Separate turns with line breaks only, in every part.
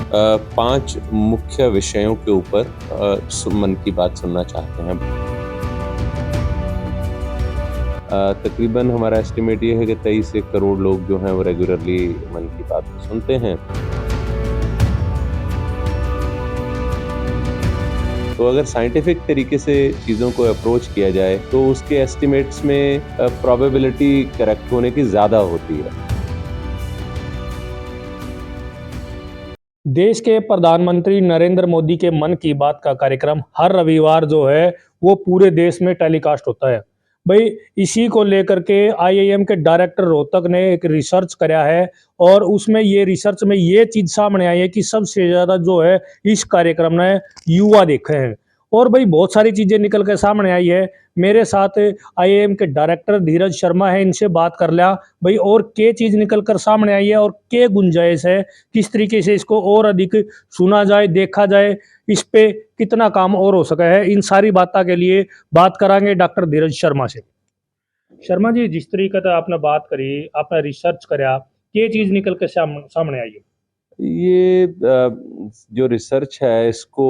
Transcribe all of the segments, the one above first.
5 मुख्य विषयों के ऊपर मन की बात सुनना चाहते हैं। तकरीबन हमारा एस्टिमेट ये है कि 23 एक करोड़ लोग जो हैं वो रेगुलरली मन की बात को सुनते हैं। तो अगर साइंटिफिक तरीके से चीज़ों को अप्रोच किया जाए तो उसके एस्टिमेट्स में प्रोबेबिलिटी करेक्ट होने की ज़्यादा होती है।
देश के प्रधानमंत्री नरेंद्र मोदी के मन की बात का कार्यक्रम हर रविवार जो है वो पूरे देश में टेलीकास्ट होता है। भाई इसी को लेकर के आईआईएम के डायरेक्टर रोहतक ने एक रिसर्च कराया है और उसमें ये रिसर्च में ये चीज सामने आई है कि सबसे ज्यादा जो है इस कार्यक्रम ने युवा देखे हैं। और भाई बहुत सारी चीजें निकल के सामने आई है। मेरे साथ आईआईएम के डायरेक्टर धीरज शर्मा है, इनसे बात कर लिया भाई और क्या चीज निकल कर सामने आई है और क्या गुंजाइश है, किस तरीके से इसको और अधिक सुना जाए, देखा जाए, इस पे कितना काम और हो सका है। इन सारी बातों के लिए बात करांगे डॉक्टर धीरज शर्मा से। शर्मा जी, जिस तरीके से आपने बात करी, आपने रिसर्च करा, ये चीज निकल के सामने आई है।
ये जो रिसर्च है इसको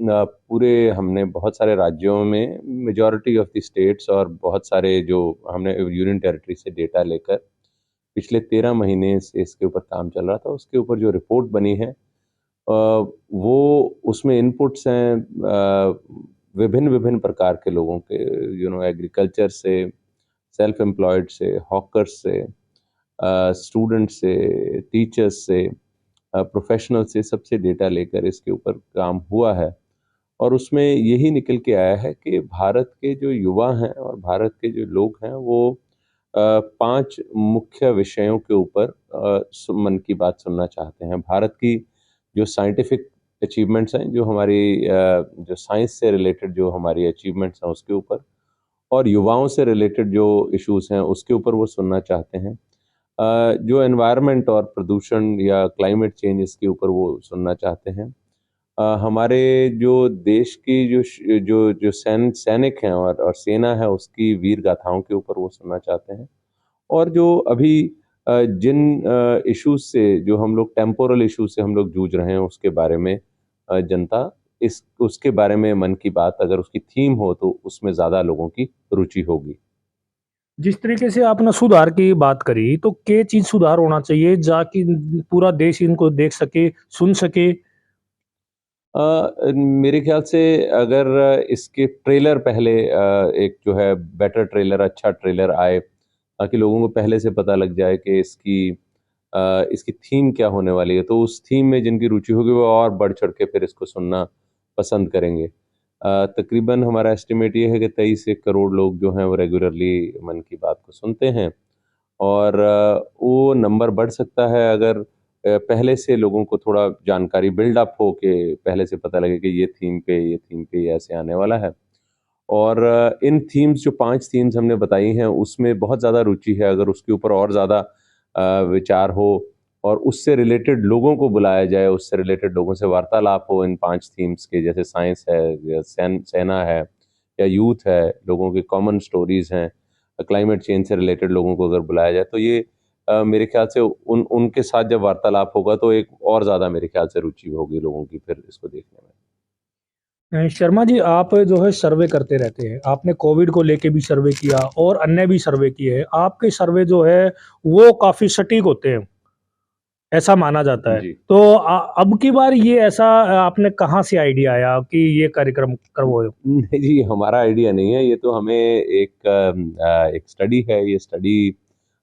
पूरे हमने बहुत सारे राज्यों में मेजॉरिटी ऑफ द स्टेट्स और बहुत सारे जो हमने यूनियन टेरिटरी से डेटा लेकर पिछले 13 महीने से इसके ऊपर काम चल रहा था। उसके ऊपर जो रिपोर्ट बनी है वो उसमें इनपुट्स हैं विभिन्न विभिन्न प्रकार के लोगों के, एग्रीकल्चर से, सेल्फ एम्प्लॉयड से, हॉकर्स से, स्टूडेंट से, टीचर्स से, प्रोफेशनल से, सबसे डेटा लेकर इसके ऊपर काम हुआ है। और उसमें यही निकल के आया है कि भारत के जो युवा हैं और भारत के जो लोग हैं वो 5 मुख्य विषयों के ऊपर मन की बात सुनना चाहते हैं। भारत की जो साइंटिफिक अचीवमेंट्स हैं, जो हमारी जो साइंस से रिलेटेड जो हमारी अचीवमेंट्स हैं उसके ऊपर, और युवाओं से रिलेटेड जो इश्यूज हैं उसके ऊपर वो सुनना चाहते हैं। जो एनवायरनमेंट और प्रदूषण या क्लाइमेट चेंज इसके ऊपर वो सुनना चाहते हैं। हमारे जो देश की जो जो सैनिक हैं और सेना है उसकी वीर गाथाओं के ऊपर वो सुनना चाहते हैं। और जो अभी जिन इश्यूज से, जो हम लोग टेम्पोरल इश्यूज से हम लोग जूझ रहे हैं उसके बारे में जनता इस उसके बारे में मन की बात अगर उसकी थीम हो तो उसमें ज़्यादा लोगों की रुचि होगी।
जिस तरीके से आपने सुधार की बात करी, तो क्या चीज सुधार होना चाहिए जाकि पूरा देश इनको देख सके, सुन सके।
मेरे ख्याल से अगर इसके ट्रेलर पहले एक जो है बेटर ट्रेलर, अच्छा ट्रेलर आए ताकि लोगों को पहले से पता लग जाए कि इसकी थीम क्या होने वाली है, तो उस थीम में जिनकी रुचि होगी वो और बढ़ चढ़ के फिर इसको सुनना पसंद करेंगे। तकरीबन हमारा एस्टिमेट ये है कि 23 एक करोड़ लोग जो हैं वो रेगुलरली मन की बात को सुनते हैं। और वो नंबर बढ़ सकता है अगर पहले से लोगों को थोड़ा जानकारी बिल्डअप हो के पहले से पता लगे कि ये थीम पे ये ऐसे आने वाला है। और इन थीम्स, जो 5 थीम्स हमने बताई हैं उसमें बहुत ज़्यादा रुचि है। अगर उसके ऊपर और ज़्यादा विचार हो और उससे रिलेटेड लोगों को बुलाया जाए, उससे रिलेटेड लोगों से वार्तालाप हो इन 5 थीम्स के, जैसे साइंस है या सेना है या यूथ है, लोगों की कॉमन स्टोरीज़ हैं, क्लाइमेट चेंज से रिलेटेड लोगों को अगर बुलाया जाए तो ये मेरे ख्याल से उनके साथ जब वार्तालाप होगा तो एक और ज़्यादा मेरे ख्याल से रुचि होगी लोगों की फिर इसको देखने में।
शर्मा जी, आप जो है सर्वे करते रहते हैं, आपने कोविड को लेके भी सर्वे किया और अन्य भी सर्वे किए हैं। आपके सर्वे जो है वो काफी सटीक होते हैं, ऐसा माना जाता है।
जी।
तो अब की बार ये ऐसा आपने कहाँ से आइडिया आया कि ये कार्यक्रम करवाओ।
नहीं जी, हमारा आइडिया नहीं है, ये तो हमें एक स्टडी है। ये स्टडी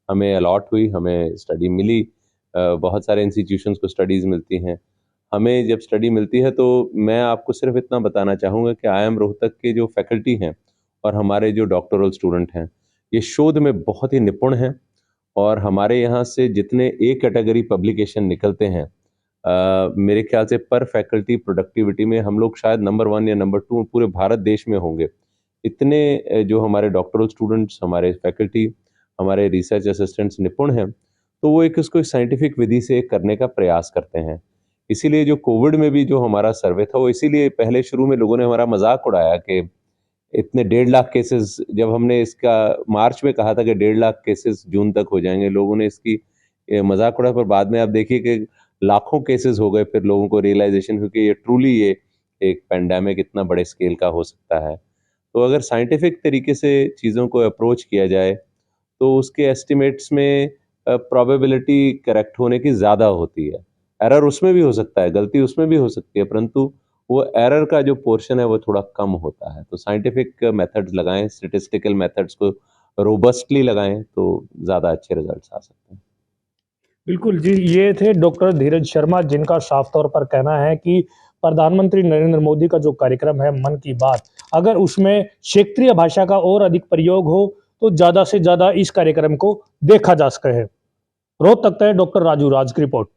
हमें अलॉट हुई, हमें स्टडी मिली। बहुत सारे इंस्टीट्यूशंस को स्टडीज़ मिलती हैं। हमें जब स्टडी मिलती है तो मैं आपको सिर्फ इतना बताना चाहूँगा कि आईआईएम रोहतक के जो फैकल्टी हैं और हमारे जो डॉक्टोरल स्टूडेंट हैं, ये शोध में बहुत ही निपुण हैं। और हमारे यहाँ से जितने ए कैटेगरी पब्लिकेशन निकलते हैं, मेरे ख्याल से पर फैकल्टी प्रोडक्टिविटी में हम लोग शायद नंबर 1 या नंबर 2 पूरे भारत देश में होंगे। इतने जो हमारे डॉक्टरल स्टूडेंट्स, हमारे फैकल्टी, हमारे रिसर्च असिस्टेंट्स निपुण हैं, तो वो इसको साइंटिफिक विधि से करने का प्रयास करते हैं। इसीलिए जो कोविड में भी जो हमारा सर्वे था, वो इसीलिए पहले शुरू में लोगों ने हमारा मज़ाक उड़ाया कि इतने 1.5 लाख केसेस, जब हमने इसका मार्च में कहा था कि 1.5 लाख केसेस जून तक हो जाएँगे, लोगों ने इसकी मज़ाक उड़ाया। पर बाद में आप देखिए कि लाखों केसेस हो गए, फिर लोगों को रियलाइजेशन हुई कि ये ट्रूली ये एक पैंडेमिक इतना बड़े स्केल का हो सकता है। तो अगर साइंटिफिक तरीके से चीज़ों को अप्रोच किया जाए, तो उसके एस्टिमेट्स में प्रोबेबिलिटी करेक्ट होने की ज़्यादा होती है। एरर उसमें भी हो सकता है, गलती उसमें भी हो सकती है, परंतु वो एरर का जो पोर्शन है वो थोड़ा कम होता है। तो साइंटिफिक मेथड्स लगाएँ, स्टैटिस्टिकल मेथड्स को रोबस्टली लगाएँ, तो ज़्यादा अच्छे रिजल्ट्स आ सकते हैं।
बिल्कुल जी, ये थे डॉक्टर धीरज शर्मा, जिनका साफ तौर पर कहना है कि प्रधानमंत्री नरेंद्र मोदी का जो कार्यक्रम है मन की बात, अगर उसमें क्षेत्रीय भाषा का और अधिक प्रयोग हो तो ज़्यादा से ज़्यादा इस कार्यक्रम को देखा जा सके है। रोहतक से डॉक्टर राजू राज की रिपोर्ट।